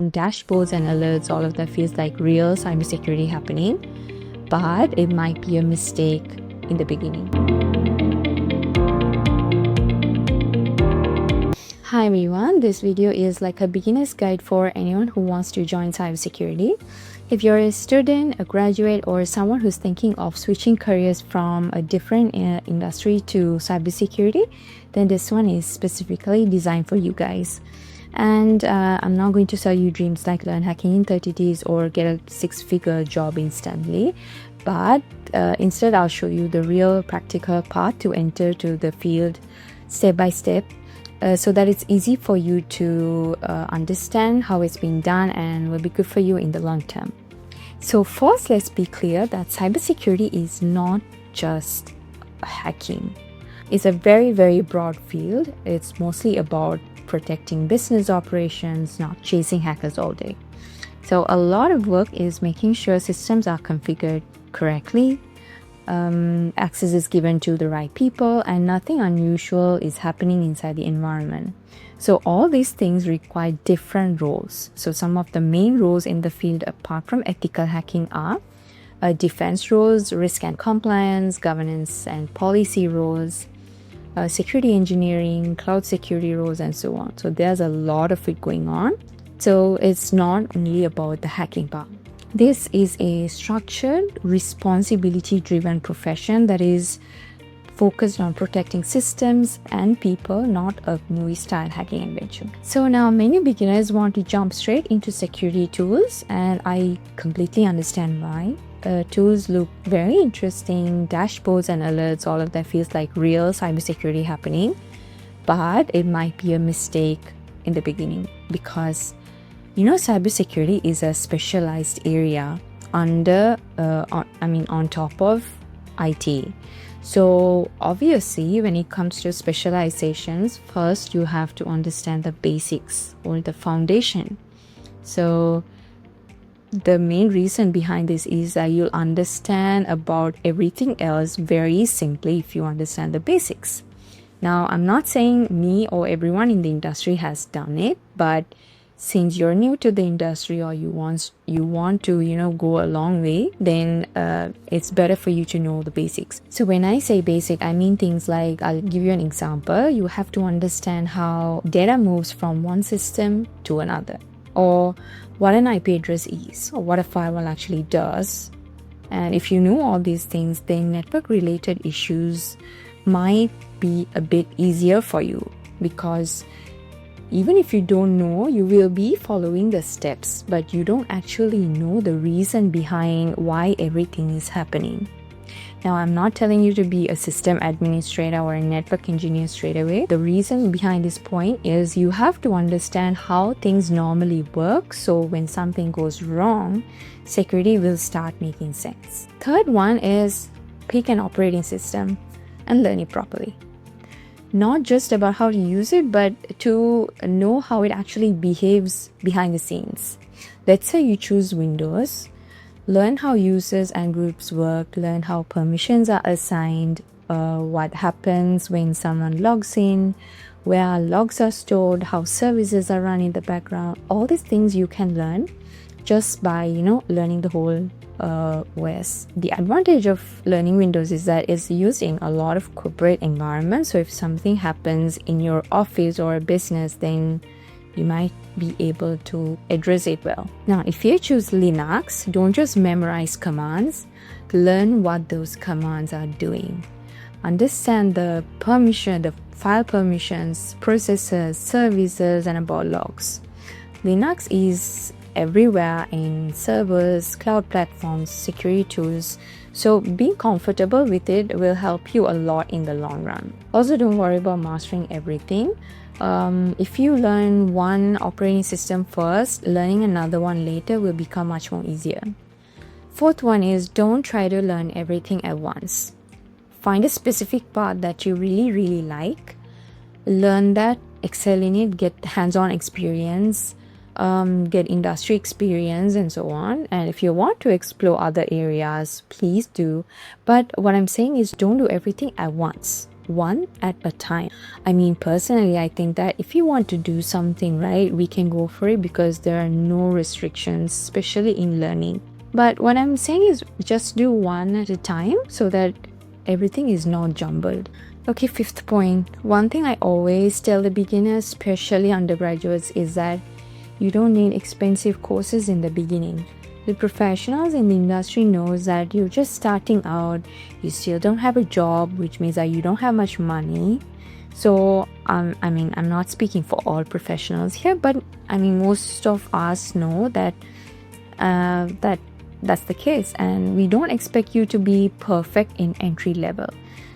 Dashboards and alerts, all of that feels like real cybersecurity happening, but it might be a mistake in the beginning. Hi everyone, this video is like a beginner's guide for anyone who wants to join cybersecurity. If you're a student, a graduate, or someone who's thinking of switching careers from a different industry to cybersecurity, then this one is specifically designed for you guys. And I'm not going to sell you dreams like learn hacking in 30 days or get a six-figure job instantly, but instead I'll show you the real practical path to enter to the field step by step, so that it's easy for you to understand how it's being done and will be good for you in the long term. So first, let's be clear that cybersecurity is not just hacking. It's a very, very broad field. It's mostly about protecting business operations, not chasing hackers all day. So a lot of work is making sure systems are configured correctly, access is given to the right people, and nothing unusual is happening inside the environment. So all these things require different roles. So some of the main roles in the field apart from ethical hacking are defense roles, risk and compliance, governance and policy roles, security engineering, cloud security roles, and so on. So there's a lot of it going on. So it's not only about the hacking part. This is a structured, responsibility-driven profession that is focused on protecting systems and people, not a movie-style hacking adventure. So now many beginners want to jump straight into security tools, and I completely understand why. Tools look very interesting, dashboards and alerts, all of that feels like real cybersecurity happening, but it might be a mistake in the beginning because cybersecurity is a specialized area on top of IT. So obviously when it comes to specializations, first you have to understand the basics or the foundation. So the main reason behind this is that you'll understand about everything else very simply if you understand the basics. Now, I'm not saying me or everyone in the industry has done it, but since you're new to the industry or you want to go a long way, then it's better for you to know the basics. So when I say basic, I mean things like, I'll give you an example. You have to understand how data moves from one system to another, or what an IP address is, or what a firewall actually does. And if you know all these things, then network related issues might be a bit easier for you, because even if you don't know, you will be following the steps, but you don't actually know the reason behind why everything is happening. Now, I'm not telling you to be a system administrator or a network engineer straight away. The reason behind this point is you have to understand how things normally work, so when something goes wrong, security will start making sense. Third one is pick an operating system and learn it properly. Not just about how to use it, but to know how it actually behaves behind the scenes. Let's say you choose Windows. Learn how users and groups work, learn how permissions are assigned, what happens when someone logs in, where logs are stored, how services are run in the background. All these things you can learn just by learning the whole OS. The advantage of learning Windows is that it's used in a lot of corporate environments. So if something happens in your office or a business, then you might be able to address it well. Now, if you choose Linux, don't just memorize commands, learn what those commands are doing. Understand the permission, the file permissions, processors, services, and about logs. Linux is everywhere in servers, cloud platforms, security tools. So being comfortable with it will help you a lot in the long run. Also, don't worry about mastering everything. If you learn one operating system first, learning another one later will become much more easier. Fourth one is don't try to learn everything at once. Find a specific part that you really, really like. Learn that, excel in it, get hands-on experience, get industry experience, and so on. And if you want to explore other areas, please do. But what I'm saying is don't do everything at once. one at a time. I mean, personally, I think that if you want to do something right, we can go for it because there are no restrictions, especially in learning. But what I'm saying is just do one at a time so that everything is not jumbled. Okay, fifth point. One thing I always tell the beginners, especially undergraduates, is that you don't need expensive courses in the beginning. The professionals in the industry knows that you're just starting out, you still don't have a job, which means that you don't have much money. So I'm not speaking for all professionals here, but most of us know that that's the case, and we don't expect you to be perfect in entry level.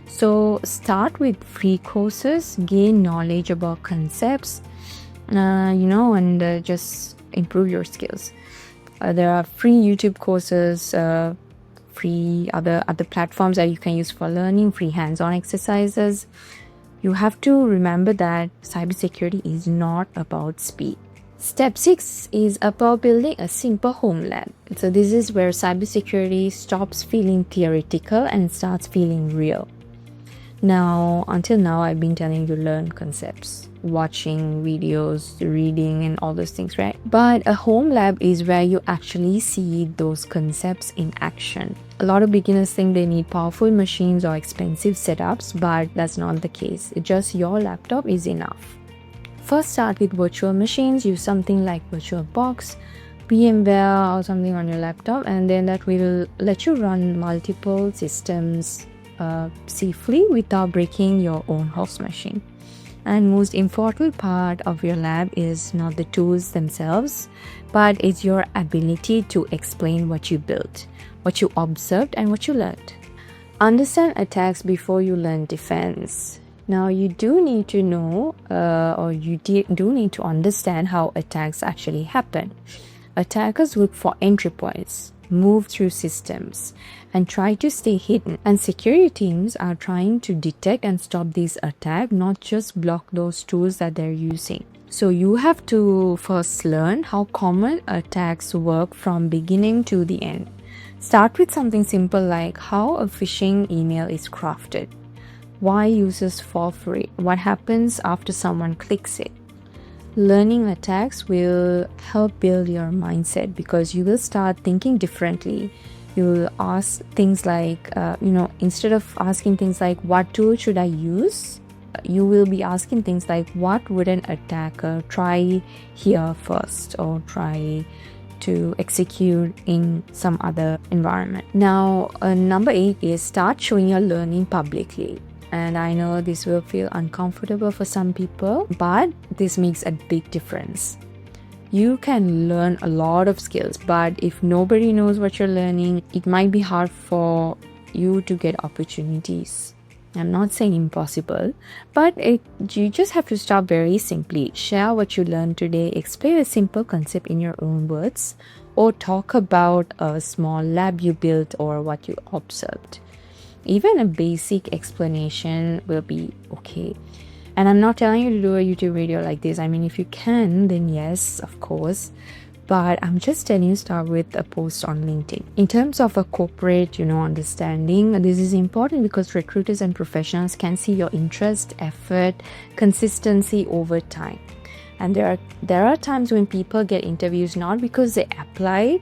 So start with free courses, gain knowledge about concepts, and just improve your skills. There are free YouTube courses, free other platforms that you can use for learning, free hands-on exercises. You have to remember that cybersecurity is not about speed. Step 6 is about building a simple home lab. So this is where cybersecurity stops feeling theoretical and starts feeling real. Now, until now, I've been telling you learn concepts, watching videos, reading, and all those things, right? But a home lab is where you actually see those concepts in action. A lot of beginners think they need powerful machines or expensive setups, but that's not the case. Just your laptop is enough. First, start with virtual machines. Use something like VirtualBox, VMware, or something on your laptop, and then that will let you run multiple systems safely without breaking your own host machine. And most important part of your lab is not the tools themselves, but it's your ability to explain what you built, what you observed, and what you learned. Understand attacks before you learn defense. Now, you do need to know do need to understand how attacks actually happen. Attackers look for entry points, move through systems, and try to stay hidden. And security teams are trying to detect and stop these attacks, not just block those tools that they're using. So you have to first learn how common attacks work from beginning to the end. Start with something simple like how a phishing email is crafted, why users fall for it, what happens after someone clicks it. Learning attacks will help build your mindset because you will start thinking differently. You will ask things like, instead of asking things like, what tool should I use? You will be asking things like, what would an attacker try here first or try to execute in some other environment? Now, number 8 is start showing your learning publicly. And I know this will feel uncomfortable for some people, but this makes a big difference. You can learn a lot of skills, but if nobody knows what you're learning, it might be hard for you to get opportunities. I'm not saying impossible, but you just have to start very simply. Share what you learned today, explain a simple concept in your own words, or talk about a small lab you built or what you observed. Even a basic explanation will be okay. And I'm not telling you to do a YouTube video like this. If you can, then yes, of course. But I'm just telling you, start with a post on LinkedIn. In terms of a corporate, understanding, this is important because recruiters and professionals can see your interest, effort, consistency over time. And there are times when people get interviews not because they applied,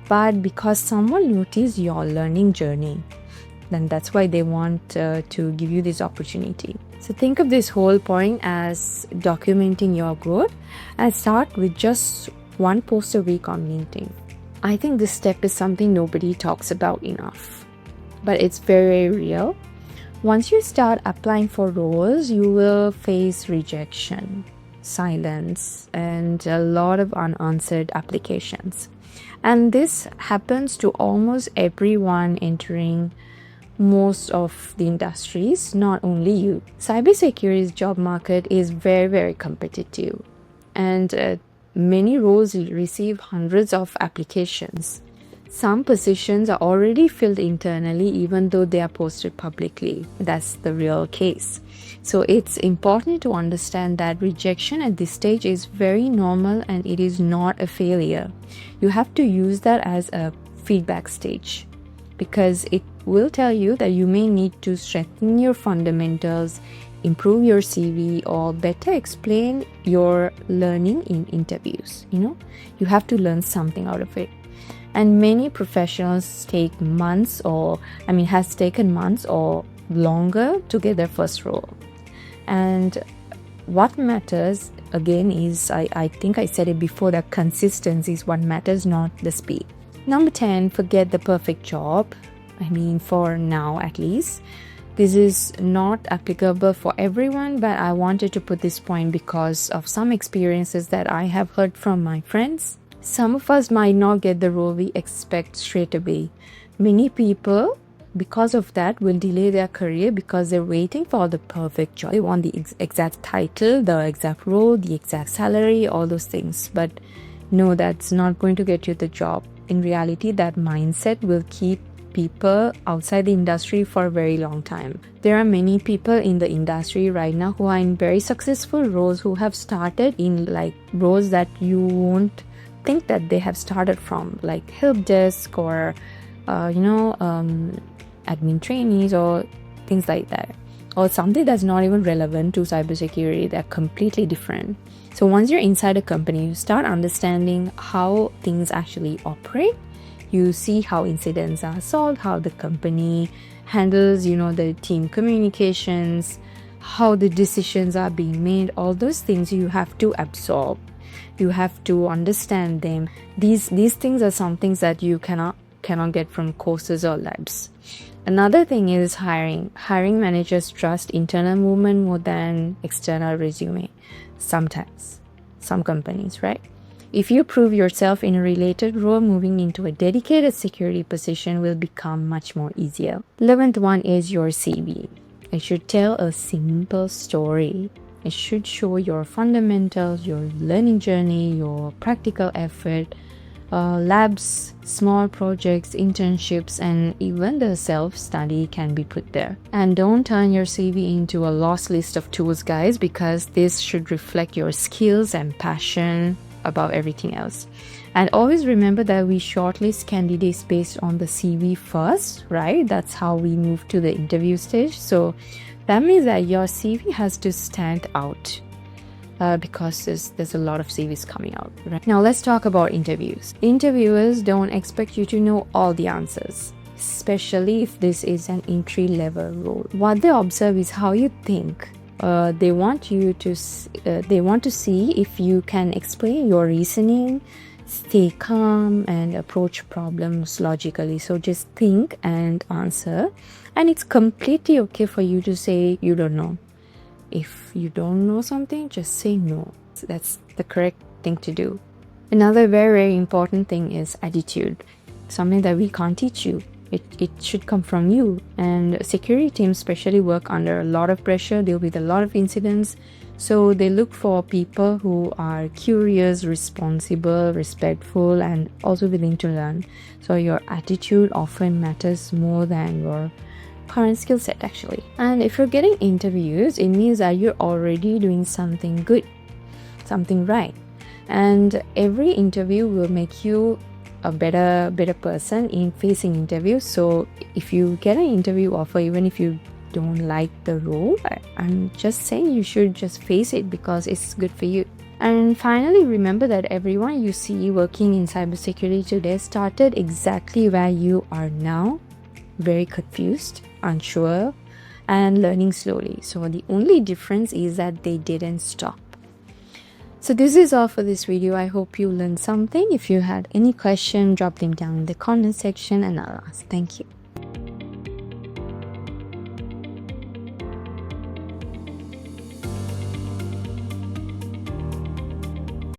but because someone noticed your learning journey. Then that's why they want to give you this opportunity. So think of this whole point as documenting your growth and start with just one post a week on LinkedIn. I think this step is something nobody talks about enough, but it's very real. Once you start applying for roles, you will face rejection, silence, and a lot of unanswered applications. And this happens to almost everyone entering most of the industries, not only you. Cybersecurity's job market is very, very competitive, and many roles receive hundreds of applications. Some positions are already filled internally, even though they are posted publicly. That's the real case. So it's important to understand that rejection at this stage is very normal and it is not a failure. You have to use that as a feedback stage. because it will tell you that you may need to strengthen your fundamentals, improve your CV, or better explain your learning in interviews. You have to learn something out of it. And many professionals take months has taken months or longer to get their first role. And what matters again is, I think I said it before, that consistency is what matters, not the speed. Number 10, forget the perfect job. For now at least. This is not applicable for everyone, but I wanted to put this point because of some experiences that I have heard from my friends. Some of us might not get the role we expect straight away. Many people, because of that, will delay their career because they're waiting for the perfect job. They want the exact title, the exact role, the exact salary, all those things. But no, that's not going to get you the job. In reality, that mindset will keep people outside the industry for a very long time. There are many people in the industry right now who are in very successful roles, who have started in roles that you won't think that they have started from, like help desk or admin trainees or things like that, or something that's not even relevant to cybersecurity. They're completely different. So once you're inside a company, you start understanding how things actually operate. You see how incidents are solved, how the company handles, the team communications, how the decisions are being made. All those things you have to absorb. You have to understand them. These things are some things that you cannot get from courses or labs. Another thing is hiring. Hiring managers trust internal movement more than external resume. Sometimes. Some companies, right? If you prove yourself in a related role, moving into a dedicated security position will become much more easier. 11th one is your CV. It should tell a simple story. It should show your fundamentals, your learning journey, your practical effort, labs, small projects, internships, and even the self-study can be put there. And don't turn your CV into a lost list of tools, guys, because this should reflect your skills and passion above everything else. And always remember that we shortlist candidates based on the CV first, right? That's how we move to the interview stage. So that means that your CV has to stand out because there's a lot of CVs coming out, right? Now let's talk about interviews. Interviewers don't expect you to know all the answers, especially if this is an entry-level role. What they observe is how you think. They want to see if you can explain your reasoning, stay calm, and approach problems logically. So just think and answer. And it's completely okay for you to say you don't know. If you don't know something, just say no. That's the correct thing to do. Another very, very important thing is attitude. Something that we can't teach you. It should come from you. And security teams especially work under a lot of pressure, deal with a lot of incidents. So they look for people who are curious, responsible, respectful, and also willing to learn. So your attitude often matters more than your current skill set, actually. And if you're getting interviews, it means that you're already doing something good, something right. And every interview will make you a better person in facing interviews. So if you get an interview offer, even if you don't like the role, I'm just saying you should just face it because it's good for you. And finally, remember that everyone you see working in cybersecurity today started exactly where you are now, very confused, unsure, and learning slowly. So the only difference is that they didn't stop. So this is all for this video. I hope you learned something. If you had any question, drop them down in the comment section and I'll ask. Thank you.